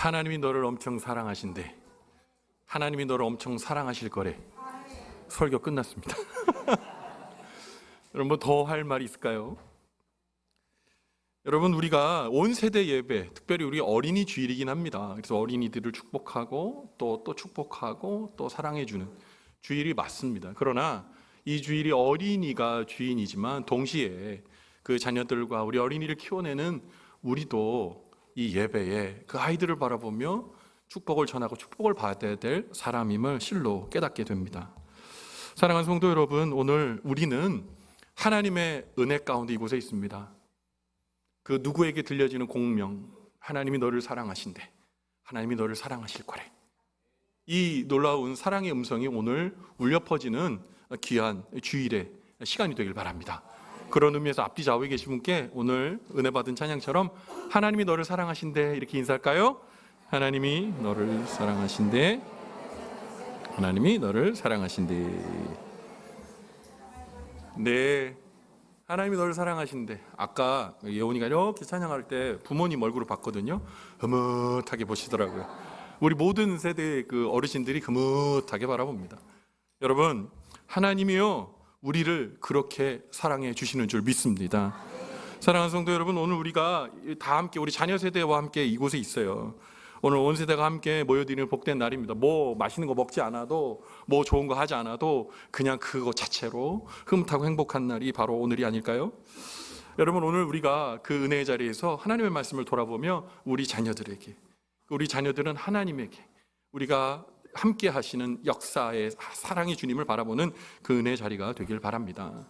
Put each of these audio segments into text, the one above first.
하나님이 너를 엄청 사랑하신대. 하나님이 너를 엄청 사랑하실 거래. 설교 끝났습니다. 여러분, 뭐 더 할 말이 있을까요? 여러분, 우리가 온 세대 예배, 특별히 우리 어린이 주일이긴 합니다. 그래서 어린이들을 축복하고 또 축복하고 또 사랑해주는 주일이 맞습니다. 그러나 이 주일이 어린이가 주인이지만 동시에 그 자녀들과 우리 어린이를 키워내는 우리도 이 예배에 그 아이들을 바라보며 축복을 전하고 축복을 받아야 될 사람임을 실로 깨닫게 됩니다. 사랑하는 성도 여러분, 오늘 우리는 하나님의 은혜 가운데 이곳에 있습니다. 그 누구에게 들려지는 공명, 하나님이 너를 사랑하신대, 하나님이 너를 사랑하실 거래. 이 놀라운 사랑의 음성이 오늘 울려 퍼지는 귀한 주일의 시간이 되길 바랍니다. 그런 의미에서 앞뒤 좌우에 계신 분께 오늘 은혜 받은 찬양처럼 하나님이 너를 사랑하신대 이렇게 인사할까요? 하나님이 너를 사랑하신대, 하나님이 너를 사랑하신대. 네, 하나님이 너를 사랑하신대. 아까 예원이가 이렇게 찬양할 때 부모님 얼굴을 봤거든요. 흐뭇하게 보시더라고요. 우리 모든 세대의 그 어르신들이 흐뭇하게 바라봅니다. 여러분, 하나님이요 우리를 그렇게 사랑해 주시는 줄 믿습니다. 사랑하는 성도 여러분, 오늘 우리가 다 함께 우리 자녀 세대와 함께 이곳에 있어요. 오늘 온 세대가 함께 모여드리는 복된 날입니다. 뭐 맛있는 거 먹지 않아도, 뭐 좋은 거 하지 않아도 그냥 그거 자체로 흐뭇하고 행복한 날이 바로 오늘이 아닐까요? 여러분, 오늘 우리가 그 은혜의 자리에서 하나님의 말씀을 돌아보며 우리 자녀들에게, 우리 자녀들은 하나님에게, 우리가 함께 하시는 역사의 사랑의 주님을 바라보는 그 은혜의 자리가 되길 바랍니다.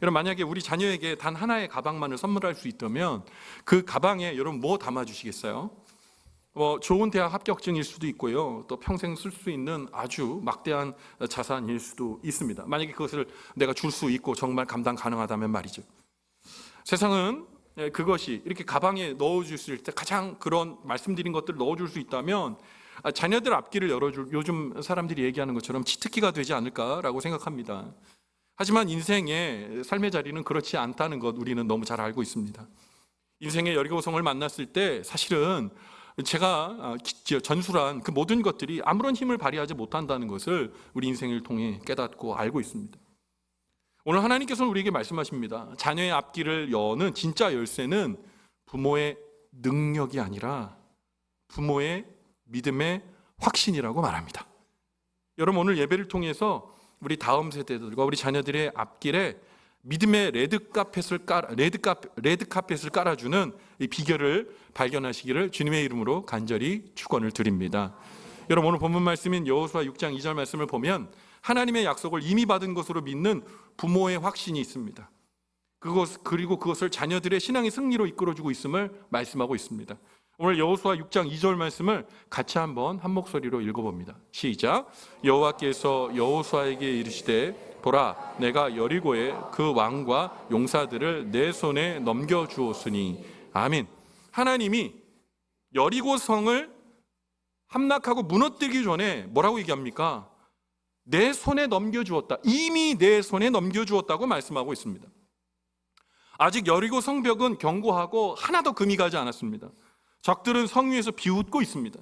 여러분, 만약에 우리 자녀에게 단 하나의 가방만을 선물할 수 있다면 그 가방에 여러분 뭐 담아주시겠어요? 좋은 대학 합격증일 수도 있고요, 또 평생 쓸 수 있는 아주 막대한 자산일 수도 있습니다. 만약에 그것을 내가 줄 수 있고 정말 감당 가능하다면 말이죠. 세상은 그것이 이렇게 가방에 넣어줄 수 있을 때 가장 그런 말씀드린 것들을 넣어줄 수 있다면 자녀들 앞길을 열어줄, 요즘 사람들이 얘기하는 것처럼 치트키가 되지 않을까라고 생각합니다. 하지만 인생의 삶의 자리는 그렇지 않다는 것 우리는 너무 잘 알고 있습니다. 인생의 여리고성을 만났을 때 사실은 제가 전술한 그 모든 것들이 아무런 힘을 발휘하지 못한다는 것을 우리 인생을 통해 깨닫고 알고 있습니다. 오늘 하나님께서는 우리에게 말씀하십니다. 자녀의 앞길을 여는 진짜 열쇠는 부모의 능력이 아니라 부모의 믿음의 확신이라고 말합니다. 여러분, 오늘 예배를 통해서 우리 다음 세대들과 우리 자녀들의 앞길에 믿음의 레드카펫을 깔아주는 이 비결을 발견하시기를 주님의 이름으로 간절히 축원을 드립니다. 여러분, 오늘 본문 말씀인 여호수아 6장 2절 말씀을 보면 하나님의 약속을 이미 받은 것으로 믿는 부모의 확신이 있습니다. 그리고 그것을 자녀들의 신앙의 승리로 이끌어주고 있음을 말씀하고 있습니다. 오늘 여호수아 6장 2절 말씀을 같이 한번 한 목소리로 읽어봅니다. 시작. 여호와께서 여호수아에게 이르시되 보라, 내가 여리고의 그 왕과 용사들을 내 손에 넘겨주었으니. 아멘. 하나님이 여리고 성을 함락하고 무너뜨리기 전에 뭐라고 얘기합니까? 내 손에 넘겨주었다. 이미 내 손에 넘겨주었다고 말씀하고 있습니다. 아직 여리고 성벽은 견고하고 하나도 금이 가지 않았습니다. 적들은 성 위에서 비웃고 있습니다.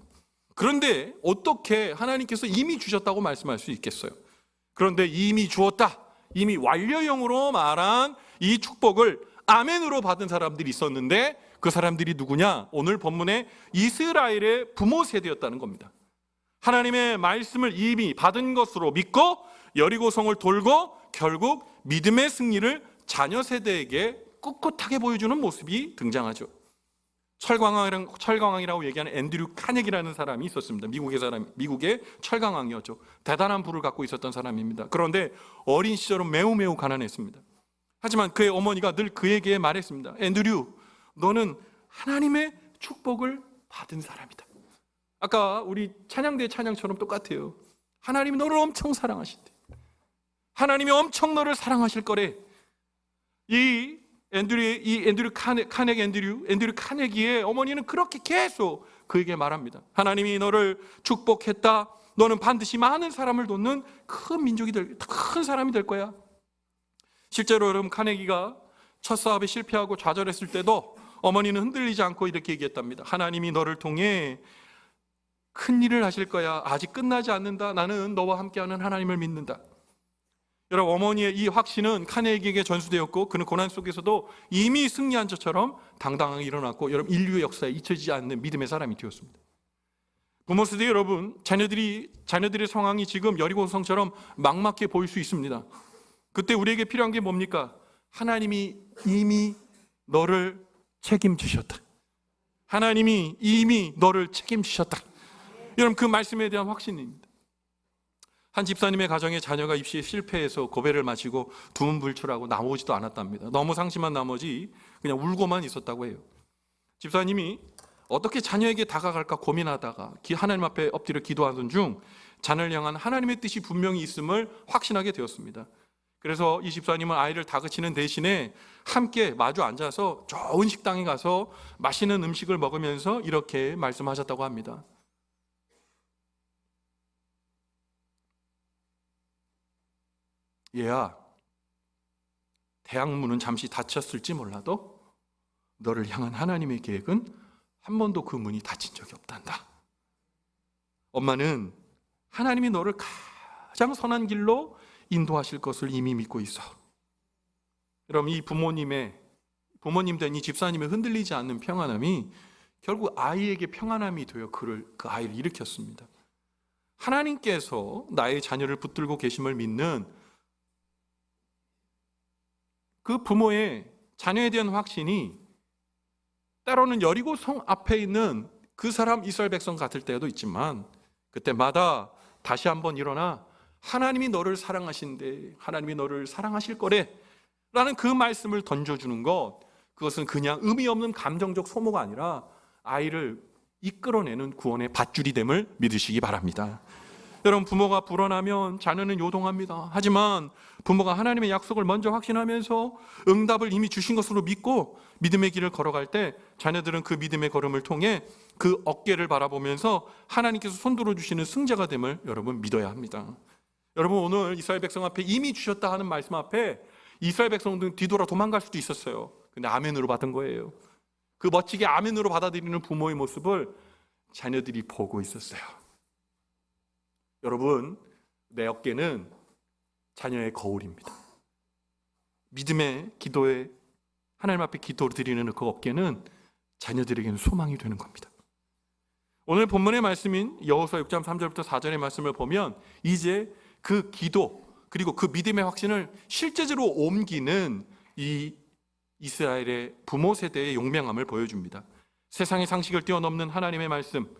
그런데 어떻게 하나님께서 이미 주셨다고 말씀할 수 있겠어요? 그런데 이미 주었다, 이미 완료형으로 말한 이 축복을 아멘으로 받은 사람들이 있었는데 그 사람들이 누구냐? 오늘 본문의 이스라엘의 부모 세대였다는 겁니다. 하나님의 말씀을 이미 받은 것으로 믿고 여리고성을 돌고 결국 믿음의 승리를 자녀 세대에게 꿋꿋하게 보여주는 모습이 등장하죠. 철강왕이라고 얘기하는 앤드류 카네기라는 사람이 있었습니다. 미국의 철강왕이었죠. 대단한 부를 갖고 있었던 사람입니다. 그런데 어린 시절은 매우 가난했습니다. 하지만 그의 어머니가 늘 그에게 말했습니다. 앤드류, 너는 하나님의 축복을 받은 사람이다. 아까 우리 찬양대 찬양처럼 똑같아요. 하나님이 너를 엄청 사랑하신대. 하나님이 엄청 너를 사랑하실 거래. 앤드류 카네기의 어머니는 그렇게 계속 그에게 말합니다. 하나님이 너를 축복했다. 너는 반드시 많은 사람을 돕는 큰 사람이 될 거야. 실제로 여러분, 카네기가 첫 사업에 실패하고 좌절했을 때도 어머니는 흔들리지 않고 이렇게 얘기했답니다. 하나님이 너를 통해 큰 일을 하실 거야. 아직 끝나지 않는다. 나는 너와 함께하는 하나님을 믿는다. 여러분, 어머니의 이 확신은 카네기에게 전수되었고 그는 고난 속에서도 이미 승리한 자처럼 당당하게 일어났고 여러분, 인류의 역사에 잊혀지지 않는 믿음의 사람이 되었습니다. 부모 세대 여러분, 자녀들의 상황이 지금 여리고성처럼 막막해 보일 수 있습니다. 그때 우리에게 필요한 게 뭡니까? 하나님이 이미 너를 책임지셨다. 하나님이 이미 너를 책임지셨다. 여러분, 그 말씀에 대한 확신입니다. 한 집사님의 가정에 자녀가 입시에 실패해서 고배를 마시고 두문불출하고 나오지도 않았답니다. 너무 상심한 나머지 그냥 울고만 있었다고 해요. 집사님이 어떻게 자녀에게 다가갈까 고민하다가 하나님 앞에 엎드려 기도하던 중 자녀를 향한 하나님의 뜻이 분명히 있음을 확신하게 되었습니다. 그래서 이 집사님은 아이를 다그치는 대신에 함께 마주 앉아서 좋은 식당에 가서 맛있는 음식을 먹으면서 이렇게 말씀하셨다고 합니다. 얘야, 대학문은 잠시 닫혔을지 몰라도 너를 향한 하나님의 계획은 한 번도 그 문이 닫힌 적이 없단다. 엄마는 하나님이 너를 가장 선한 길로 인도하실 것을 이미 믿고 있어. 여러분, 이 부모님 된 이 집사님의 흔들리지 않는 평안함이 결국 아이에게 평안함이 되어 그 아이를 일으켰습니다. 하나님께서 나의 자녀를 붙들고 계심을 믿는 그 부모의 자녀에 대한 확신이 때로는 여리고 성 앞에 있는 그 사람 이스라엘 백성 같을 때도 있지만 그때마다 다시 한번 일어나 하나님이 너를 사랑하신대, 하나님이 너를 사랑하실 거래 라는 그 말씀을 던져주는 것, 그것은 그냥 의미 없는 감정적 소모가 아니라 아이를 이끌어내는 구원의 밧줄이 됨을 믿으시기 바랍니다. 여러분, 부모가 불어나면 자녀는 요동합니다. 하지만 부모가 하나님의 약속을 먼저 확신하면서 응답을 이미 주신 것으로 믿고 믿음의 길을 걸어갈 때 자녀들은 그 믿음의 걸음을 통해 그 어깨를 바라보면서 하나님께서 손들어 주시는 승자가 됨을 여러분 믿어야 합니다. 여러분, 오늘 이스라엘 백성 앞에 이미 주셨다 하는 말씀 앞에 이스라엘 백성들은 뒤돌아 도망갈 수도 있었어요. 근데 아멘으로 받은 거예요. 그 멋지게 아멘으로 받아들이는 부모의 모습을 자녀들이 보고 있었어요. 여러분, 내 어깨는 자녀의 거울입니다. 믿음의 기도에 하나님 앞에 기도를 드리는 그 어깨는 자녀들에게는 소망이 되는 겁니다. 오늘 본문의 말씀인 여호수아 6장 3절부터 4절의 말씀을 보면 이제 그 기도 그리고 그 믿음의 확신을 실제적으로 옮기는 이 이스라엘의 부모 세대의 용맹함을 보여줍니다. 세상의 상식을 뛰어넘는 하나님의 말씀,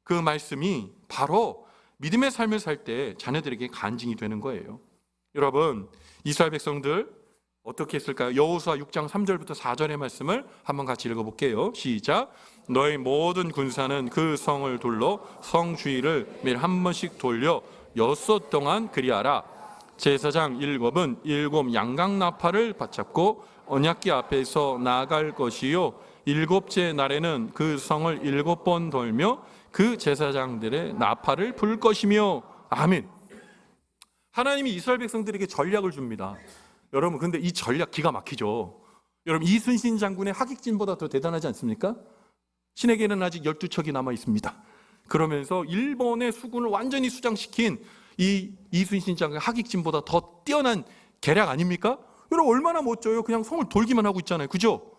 그 말씀이 바로 믿음의 삶을 살 때 자녀들에게 간증이 되는 거예요. 여러분, 이스라엘 백성들 어떻게 했을까요? 여호수아 6장 3절부터 4절의 말씀을 한번 같이 읽어볼게요. 시작. 너희 모든 군사는 그 성을 둘러 성 주위를 매일 한 번씩 돌려 6섯 동안 그리하라. 제사장 7은 7 양강나팔을 받잡고 언약궤 앞에서 나아갈 것이요 7째 날에는 그 성을 7번 돌며 그 제사장들의 나팔을 불 것이며. 아멘. 하나님이 이스라엘 백성들에게 전략을 줍니다. 여러분, 근데 이 전략 기가 막히죠. 여러분, 이순신 장군의 하객진보다 더 대단하지 않습니까? 신에게는 아직 12척이 남아 있습니다. 그러면서 일본의 수군을 완전히 수장시킨 이 이순신 장군의 하객진보다 더 뛰어난 계략 아닙니까? 여러분, 얼마나 멋져요. 그냥 성을 돌기만 하고 있잖아요. 그죠?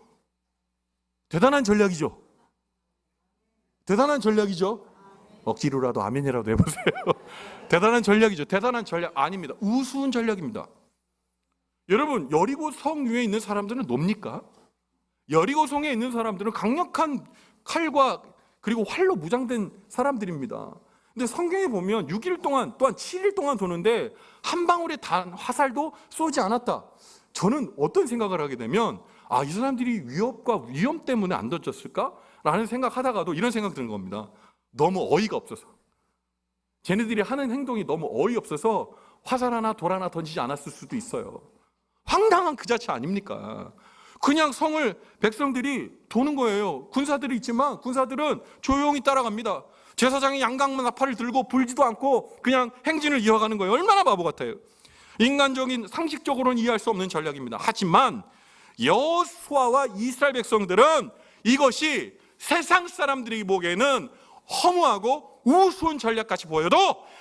대단한 전략이죠. 대단한 전략이죠. 억지로라도 아멘이라도 해보세요. 대단한 전략이죠. 대단한 전략 아닙니다. 우스운 전략입니다. 여러분, 여리고 성 위에 있는 사람들은 뭡니까? 여리고 성에 있는 사람들은 강력한 칼과 그리고 활로 무장된 사람들입니다. 근데 성경에 보면 6일 동안 또한 7일 동안 도는데 한 방울의 단 화살도 쏘지 않았다. 저는 어떤 생각을 하게 되면 이 사람들이 위협과 위험 때문에 안 던졌을까? 라는 생각하다가도 이런 생각 드는 겁니다. 너무 어이가 없어서, 쟤네들이 하는 행동이 너무 어이없어서 화살 하나 돌 하나 던지지 않았을 수도 있어요. 황당한 그 자체 아닙니까? 그냥 성을 백성들이 도는 거예요. 군사들이 있지만 군사들은 조용히 따라갑니다. 제사장이 양강나팔을 들고 불지도 않고 그냥 행진을 이어가는 거예요. 얼마나 바보 같아요. 인간적인 상식적으로는 이해할 수 없는 전략입니다. 하지만 여호수아와 이스라엘 백성들은 이것이 세상 사람들이 보기에는 허무하고 우스운 전략같이 보여도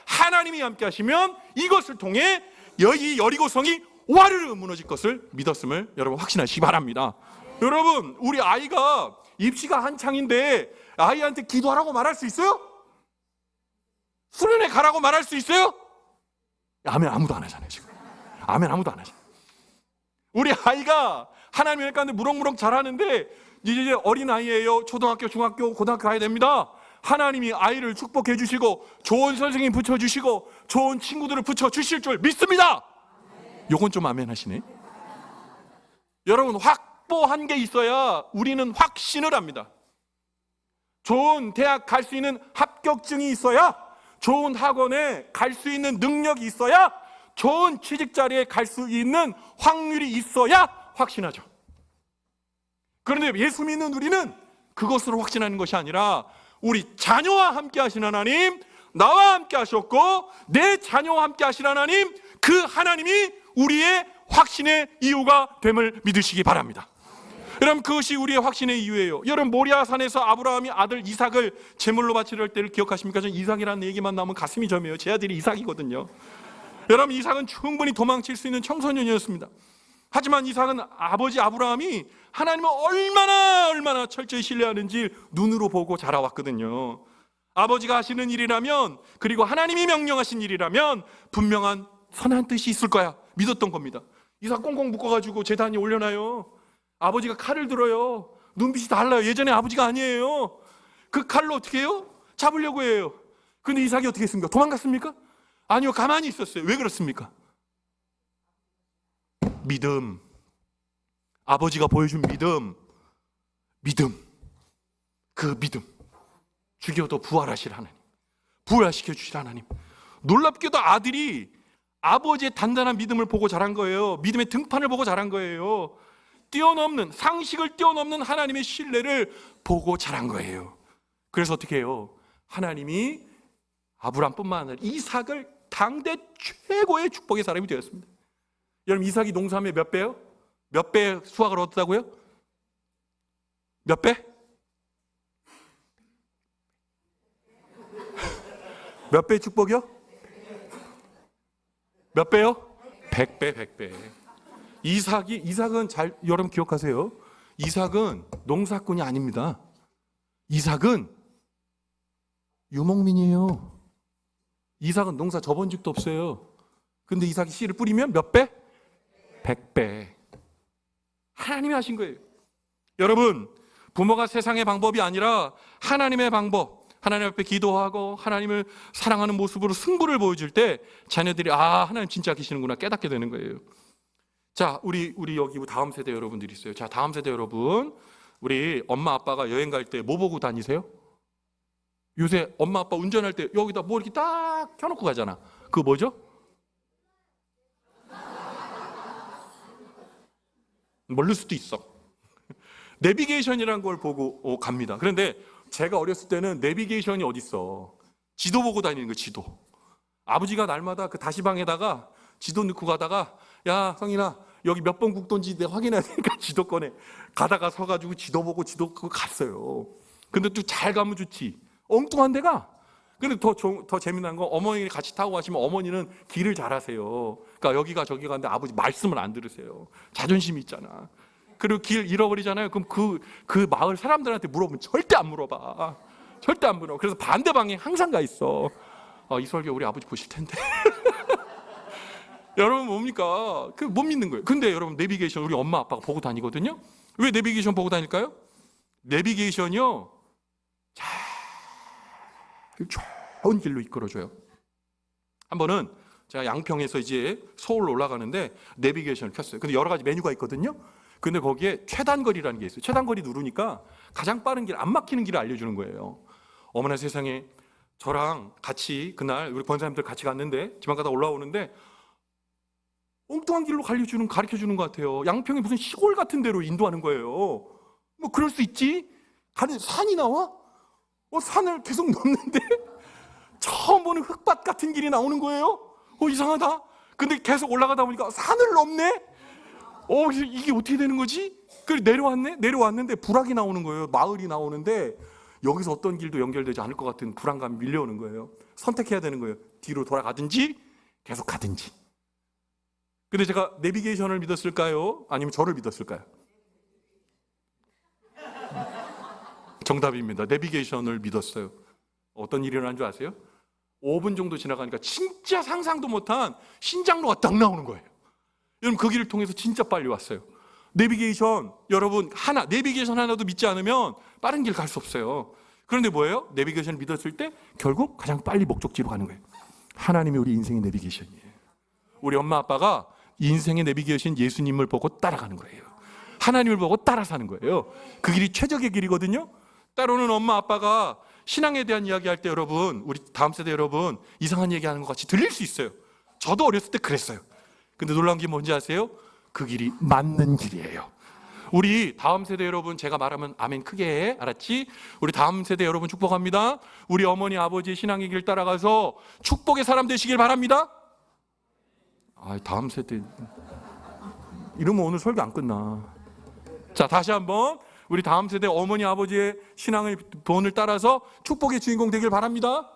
하나님이 함께 하시면 이것을 통해 이 여리고성이 와르르 무너질 것을 믿었음을 여러분 확신하시기 바랍니다. 여러분, 우리 아이가 입시가 한창인데 아이한테 기도하라고 말할 수 있어요? 수련회 가라고 말할 수 있어요? 아멘 아무도 안 하잖아요 지금. 아멘 아무도 안 하잖아요. 우리 아이가 하나님 은혜 가운데 무럭무럭 잘하는데 이제 어린아이예요. 초등학교, 중학교, 고등학교 가야 됩니다. 하나님이 아이를 축복해 주시고 좋은 선생님 붙여주시고 좋은 친구들을 붙여주실 줄 믿습니다. 요건 좀 아멘 하시네. 여러분, 확보한 게 있어야 우리는 확신을 합니다. 좋은 대학 갈 수 있는 합격증이 있어야, 좋은 학원에 갈 수 있는 능력이 있어야, 좋은 취직 자리에 갈 수 있는 확률이 있어야 확신하죠. 그런데 예수 믿는 우리는 그것으로 확신하는 것이 아니라 우리 자녀와 함께 하신 하나님, 나와 함께 하셨고 내 자녀와 함께 하신 하나님, 그 하나님이 우리의 확신의 이유가 됨을 믿으시기 바랍니다. 여러분, 그것이 우리의 확신의 이유예요. 여러분, 모리아산에서 아브라함이 아들 이삭을 제물로 바치려 때를 기억하십니까? 저는 이삭이라는 얘기만 나오면 가슴이 저며요. 제 아들이 이삭이거든요. 여러분, 이삭은 충분히 도망칠 수 있는 청소년이었습니다. 하지만 이삭은 아버지 아브라함이 하나님을 얼마나 철저히 신뢰하는지 눈으로 보고 자라왔거든요. 아버지가 하시는 일이라면, 그리고 하나님이 명령하신 일이라면 분명한 선한 뜻이 있을 거야 믿었던 겁니다. 이삭 꽁꽁 묶어가지고 제단에 올려놔요. 아버지가 칼을 들어요. 눈빛이 달라요. 예전에 아버지가 아니에요. 그 칼로 어떻게 해요? 잡으려고 해요. 그런데 이삭이 어떻게 했습니까? 도망갔습니까? 아니요, 가만히 있었어요. 왜 그렇습니까? 믿음. 아버지가 보여준 믿음. 그 믿음. 죽여도 부활하실 하나님, 부활시켜 주실 하나님. 놀랍게도 아들이 아버지의 단단한 믿음을 보고 자란 거예요. 믿음의 등판을 보고 자란 거예요. 상식을 뛰어넘는 하나님의 신뢰를 보고 자란 거예요. 그래서 어떻게 해요? 하나님이 아브람뿐만 아니라 이삭을 당대 최고의 축복의 사람이 되었습니다. 여러분, 이삭이 농사하면 몇 배요? 몇 배의 수확을 얻었다고요? 몇 배? 몇 배의 축복이요? 몇 배요? 100배, 100배. 이삭은 여러분 기억하세요. 이삭은 농사꾼이 아닙니다. 이삭은 유목민이에요. 이삭은 농사 접은 적도 없어요. 근데 이삭이 씨를 뿌리면 몇 배? 100배. 하나님이 하신 거예요. 여러분, 부모가 세상의 방법이 아니라 하나님의 방법, 하나님 앞에 기도하고 하나님을 사랑하는 모습으로 승부를 보여줄 때 자녀들이 하나님 진짜 계시는구나 깨닫게 되는 거예요. 자, 우리 여기 다음 세대 여러분들이 있어요. 자, 다음 세대 여러분, 우리 엄마 아빠가 여행 갈 때 뭐 보고 다니세요? 요새 엄마 아빠 운전할 때 여기다 뭐 이렇게 딱 켜놓고 가잖아. 그거 뭐죠? 모를 수도 있어. 내비게이션이라는 걸 보고 갑니다. 그런데 제가 어렸을 때는 내비게이션이 어딨어. 지도 보고 다니는 거예요. 지도. 아버지가 날마다 그 다시방에다가 지도 넣고 가다가, 야 성인아 여기 몇 번 국도인지 내가 확인해야 되니까 지도 꺼내. 가다가 서가지고 지도 보고 갔어요. 근데 또 잘 가면 좋지. 엉뚱한 데가. 근데 더 재미난 건 어머니 같이 타고 가시면 어머니는 길을 잘 아세요. 그러니까 여기가 저기 가는데 아버지 말씀을 안 들으세요. 자존심이 있잖아. 그리고 길 잃어버리잖아요. 그럼 그 마을 사람들한테 물어보면 절대 안 물어봐. 절대 안 물어. 그래서 반대 방향에 항상 가 있어. 이 설교 우리 아버지 보실 텐데. 여러분 뭡니까? 못 믿는 거예요. 근데 여러분 내비게이션 우리 엄마 아빠가 보고 다니거든요. 왜 내비게이션 보고 다닐까요? 내비게이션이요, 좋은 길로 이끌어줘요. 한 번은 제가 양평에서 이제 서울로 올라가는데 내비게이션을 켰어요. 근데 여러 가지 메뉴가 있거든요. 근데 거기에 최단거리라는 게 있어요. 최단거리 누르니까 가장 빠른 길, 안 막히는 길을 알려주는 거예요. 어머나 세상에, 저랑 같이 그날 우리 권사님들 같이 갔는데 지방 가다 올라오는데 엉뚱한 길로 가르쳐주는 것 같아요. 양평이 무슨 시골 같은 데로 인도하는 거예요. 뭐 그럴 수 있지? 가는 산이 나와? 산을 계속 넘는데 처음 보는 흙밭 같은 길이 나오는 거예요. 이상하다. 근데 계속 올라가다 보니까 산을 넘네. 이게 어떻게 되는 거지? 그래서 내려왔는데 불악이 나오는 거예요. 마을이 나오는데 여기서 어떤 길도 연결되지 않을 것 같은 불안감이 밀려오는 거예요. 선택해야 되는 거예요. 뒤로 돌아가든지 계속 가든지. 근데 제가 내비게이션을 믿었을까요? 아니면 저를 믿었을까요? 정답입니다. 내비게이션을 믿었어요. 어떤 일이 일어난 줄 아세요? 5분 정도 지나가니까 진짜 상상도 못한 신장로가 딱 나오는 거예요. 여러분, 그 길을 통해서 진짜 빨리 왔어요. 내비게이션, 여러분, 내비게이션 하나도 믿지 않으면 빠른 길 갈 수 없어요. 그런데 뭐예요? 내비게이션을 믿었을 때 결국 가장 빨리 목적지로 가는 거예요. 하나님이 우리 인생의 내비게이션이에요. 우리 엄마 아빠가 인생의 내비게이션 예수님을 보고 따라가는 거예요. 하나님을 보고 따라 사는 거예요. 그 길이 최적의 길이거든요. 때로는 엄마 아빠가 신앙에 대한 이야기할 때 여러분, 우리 다음 세대 여러분, 이상한 얘기하는 것 같이 들릴 수 있어요. 저도 어렸을 때 그랬어요. 근데 놀라운 게 뭔지 아세요? 그 길이 맞는 길이에요. 우리 다음 세대 여러분, 제가 말하면 아멘 크게 해, 알았지? 우리 다음 세대 여러분 축복합니다. 우리 어머니 아버지의 신앙의 길 따라가서 축복의 사람 되시길 바랍니다. 다음 세대 이러면 오늘 설교 안 끝나. 자, 다시 한번 우리 다음 세대 어머니 아버지의 신앙의 본을 따라서 축복의 주인공 되길 바랍니다.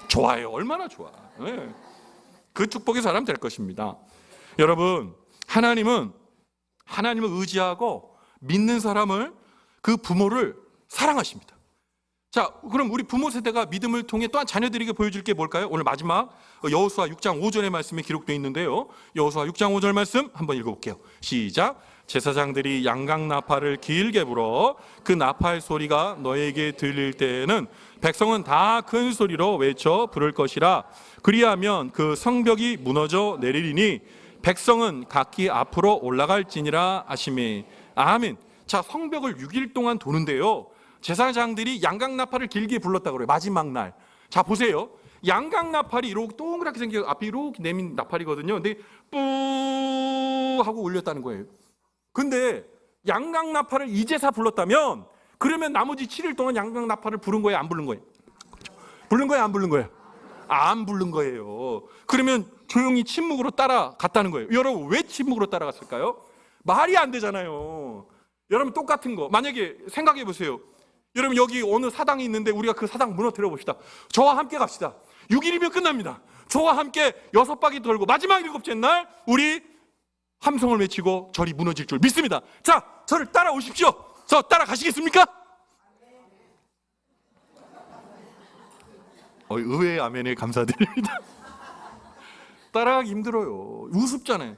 좋아요. 얼마나 좋아. 네. 그 축복의 사람 될 것입니다. 여러분, 하나님은 의지하고 믿는 사람을, 그 부모를 사랑하십니다. 자, 그럼 우리 부모 세대가 믿음을 통해 또한 자녀들에게 보여줄 게 뭘까요? 오늘 마지막 여호수아 6장 5절의 말씀에 기록되어 있는데요. 여호수아 6장 5절 말씀 한번 읽어볼게요. 시작. 제사장들이 양각 나팔을 길게 불어 그 나팔 소리가 너에게 들릴 때에는 백성은 다 큰 소리로 외쳐 부를 것이라. 그리하면 그 성벽이 무너져 내리리니 백성은 각기 앞으로 올라갈지니라 하시매. 아멘. 자, 성벽을 6일 동안 도는데요, 제사장들이 양각 나팔을 길게 불렀다고 그래요. 마지막 날. 자, 보세요. 양각 나팔이 이렇게 동그랗게 생겨 앞이 이렇게 내민 나팔이거든요. 근데 뿌 하고 울렸다는 거예요. 근데 양각 나팔을 이제사 불렀다면, 그러면 나머지 7일 동안 양각 나팔을 부른 거예요, 안 부른 거예요? 부른 거예요, 안 부른 거예요? 안 부른 거예요. 그러면 조용히 침묵으로 따라갔다는 거예요. 여러분, 왜 침묵으로 따라갔을까요? 말이 안 되잖아요. 여러분, 똑같은 거 만약에 생각해 보세요. 여러분, 여기 어느 사당이 있는데 우리가 그 사당 무너뜨려 봅시다. 저와 함께 갑시다. 6일이면 끝납니다. 저와 함께 6바퀴 돌고 마지막 7째 날 우리 함성을 외치고 절이 무너질 줄 믿습니다. 자, 저를 따라오십시오. 저 따라가시겠습니까? 의외의 아멘에 감사드립니다. 따라가기 힘들어요. 우습잖아요.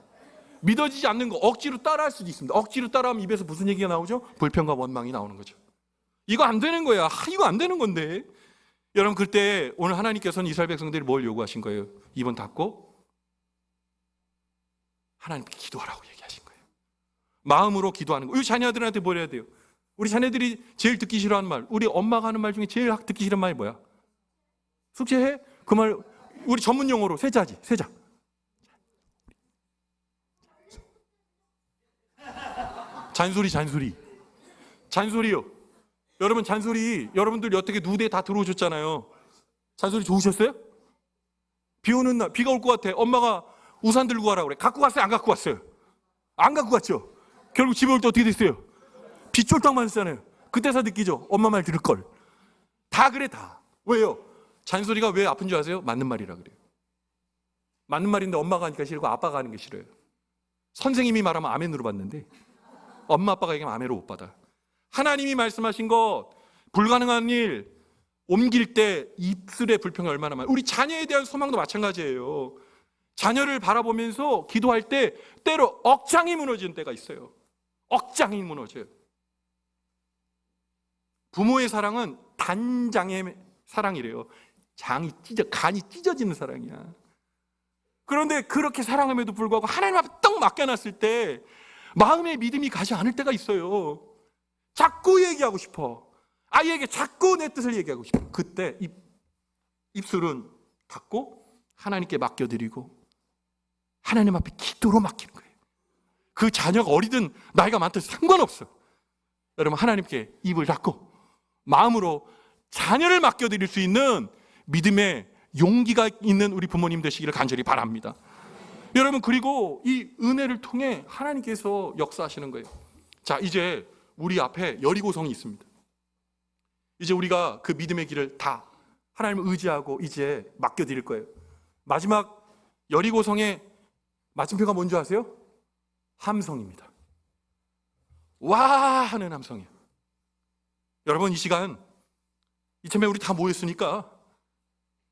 믿어지지 않는 거 억지로 따라할 수도 있습니다. 억지로 따라하면 입에서 무슨 얘기가 나오죠? 불평과 원망이 나오는 거죠. 이거 안 되는 거야. 이거 안 되는 건데. 여러분, 그때 오늘 하나님께서는 이스라엘 백성들이 뭘 요구하신 거예요? 입은 닫고 하나님께 기도하라고 얘기하신 거예요. 마음으로 기도하는 거. 우리 자녀들한테 뭘 해야 돼요? 우리 자녀들이 제일 듣기 싫어하는 말, 우리 엄마가 하는 말 중에 제일 듣기 싫은 말이 뭐야? 숙제해? 그 말 우리 전문 용어로 세자지. 세자. 잔소리요. 여러분, 잔소리, 여러분들 여태까지 누대에 다 들어오셨잖아요. 잔소리 좋으셨어요? 비 오는 날, 비가 올 것 같아. 엄마가 우산 들고 가라고 그래. 갖고 갔어요? 안 갖고 왔어요? 안 갖고 갔죠? 결국 집에 올 때 어떻게 됐어요? 비 쫄딱 맞았잖아요. 그때서 느끼죠? 엄마 말 들을 걸. 다 그래, 다. 왜요? 잔소리가 왜 아픈 줄 아세요? 맞는 말이라 그래요. 맞는 말인데 엄마가 하니까 싫고 아빠가 하는 게 싫어요. 선생님이 말하면 아멘으로 받는데 엄마 아빠가 얘기하면 아멘으로 못 받아. 하나님이 말씀하신 것, 불가능한 일 옮길 때 입술의 불평이 얼마나 많아요. 우리 자녀에 대한 소망도 마찬가지예요. 자녀를 바라보면서 기도할 때 때로 억장이 무너지는 때가 있어요. 억장이 무너져요. 부모의 사랑은 단장의 사랑이래요. 간이 찢어지는 사랑이야. 그런데 그렇게 사랑함에도 불구하고 하나님 앞에 딱 맡겨놨을 때 마음의 믿음이 가지 않을 때가 있어요. 자꾸 얘기하고 싶어. 아이에게 자꾸 내 뜻을 얘기하고 싶어. 그때 입술은 닫고 하나님께 맡겨드리고 하나님 앞에 기도로 맡기는 거예요. 그 자녀가 어리든 나이가 많든 상관없어. 여러분, 하나님께 입을 닫고 마음으로 자녀를 맡겨드릴 수 있는 믿음의 용기가 있는 우리 부모님 되시기를 간절히 바랍니다. 여러분, 그리고 이 은혜를 통해 하나님께서 역사하시는 거예요. 자, 이제 우리 앞에 여리고성이 있습니다. 이제 우리가 그 믿음의 길을 다 하나님을 의지하고 이제 맡겨드릴 거예요. 마지막 여리고성의 마침표가 뭔지 아세요? 함성입니다. 와 하는 함성이에요. 여러분, 이 시간 이참에 우리 다 모였으니까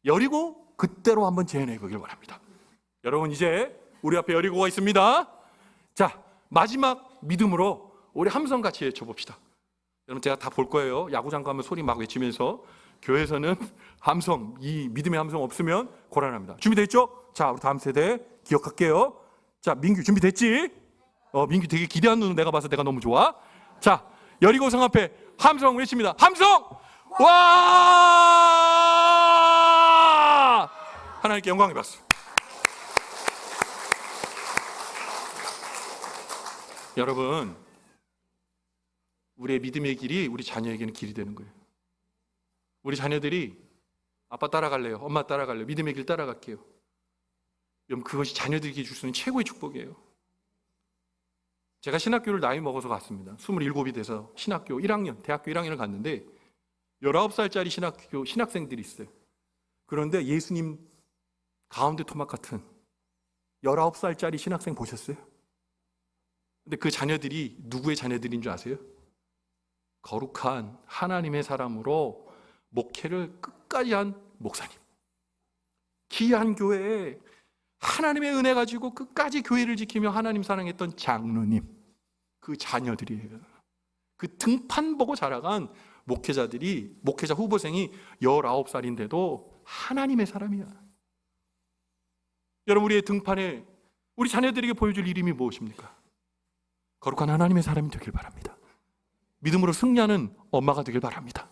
여리고 그때로 한번 재현해 보길 바랍니다. 여러분, 이제 우리 앞에 여리고가 있습니다. 자, 마지막 믿음으로 우리 함성 같이 외쳐봅시다. 여러분, 제가 다 볼 거예요. 야구장 가면 소리 막 외치면서. 교회에서는 함성, 이 믿음의 함성 없으면 곤란합니다. 준비됐죠? 자, 우리 다음 세대 기억할게요. 자, 민규 준비됐지? 민규 되게 기대하는 눈 내가 봐서 내가 너무 좋아. 자, 여리고성 앞에 함성 외칩니다. 함성! 와! 하나님께 영광의 박수. 여러분, 우리의 믿음의 길이 우리 자녀에게는 길이 되는 거예요. 우리 자녀들이 아빠 따라갈래요? 엄마 따라갈래요? 믿음의 길 따라갈게요. 여러분, 그것이 자녀들에게 줄 수 있는 최고의 축복이에요. 제가 신학교를 나이 먹어서 갔습니다. 27이 돼서 신학교 1학년, 대학교 1학년을 갔는데 19살짜리 신학생들이 있어요. 그런데 예수님 가운데 토막 같은 19살짜리 신학생 보셨어요? 근데 그 자녀들이 누구의 자녀들인 줄 아세요? 거룩한 하나님의 사람으로 목회를 끝까지 한 목사님, 귀한 교회에 하나님의 은혜 가지고 끝까지 교회를 지키며 하나님 사랑했던 장로님, 그 자녀들이에요. 그 등판 보고 자라간 목회자 후보생이 19살인데도 하나님의 사람이야. 여러분, 우리의 등판에 우리 자녀들에게 보여줄 이름이 무엇입니까? 거룩한 하나님의 사람이 되길 바랍니다. 믿음으로 승리하는 엄마가 되길 바랍니다.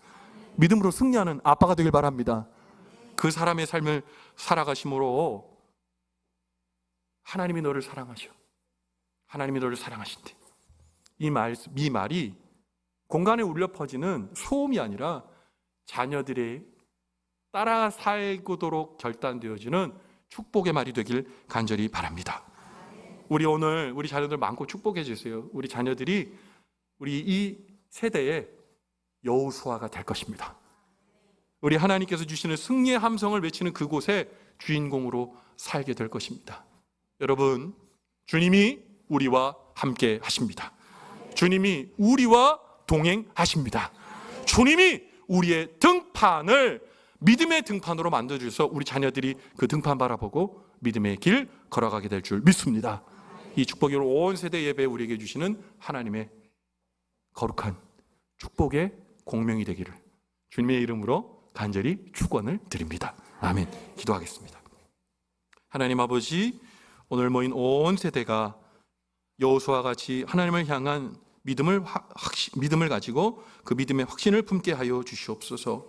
믿음으로 승리하는 아빠가 되길 바랍니다. 그 사람의 삶을 살아가심으로 하나님이 너를 사랑하셔. 하나님이 너를 사랑하신대. 이 말이 공간에 울려 퍼지는 소음이 아니라 자녀들의 따라 살고도록 결단되어지는 축복의 말이 되길 간절히 바랍니다. 우리 오늘 우리 자녀들 많고 축복해 주세요. 우리 자녀들이 우리 이 세대의 여호수아가 될 것입니다. 우리 하나님께서 주시는 승리의 함성을 외치는 그곳에 주인공으로 살게 될 것입니다. 여러분, 주님이 우리와 함께 하십니다. 주님이 우리와 동행하십니다. 주님이 우리의 등판을 믿음의 등판으로 만들어주셔서 우리 자녀들이 그 등판 바라보고 믿음의 길 걸어가게 될 줄 믿습니다. 이 축복이 온 세대 예배에 우리에게 주시는 하나님의 거룩한 축복의 공명이 되기를 주님의 이름으로 간절히 축원을 드립니다. 아멘. 기도하겠습니다. 하나님 아버지, 오늘 모인 온 세대가 여호수아와 같이 하나님을 향한 믿음을 가지고 그 믿음의 확신을 품게 하여 주시옵소서.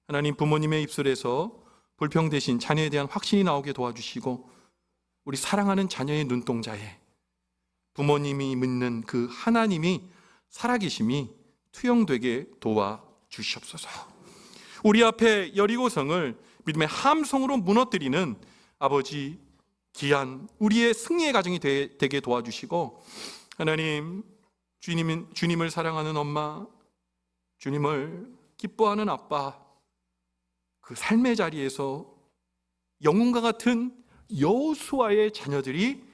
하나님, 부모님의 입술에서 불평 대신 자녀에 대한 확신이 나오게 도와주시고 우리 사랑하는 자녀의 눈동자에 부모님이 묻는 그 하나님이 살아계심이 투영되게 도와주시옵소서. 우리 앞에 여리고성을 믿음의 함성으로 무너뜨리는 아버지, 귀한 우리의 승리의 가정이 되게 도와주시고, 하나님, 주님을 사랑하는 엄마, 주님을 기뻐하는 아빠, 그 삶의 자리에서 영웅과 같은 여호수아의 자녀들이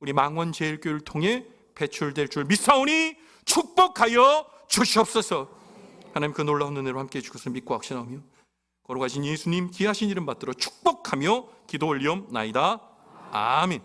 우리 망원제일교회를 통해 배출될 줄 믿사오니 축복하여 주시옵소서. 하나님, 그 놀라운 은혜로 함께해 주실 것을 믿고 확신하며 거룩하신 예수님 귀하신 이름 받들어 축복하며 기도 올리옵나이다. 아멘.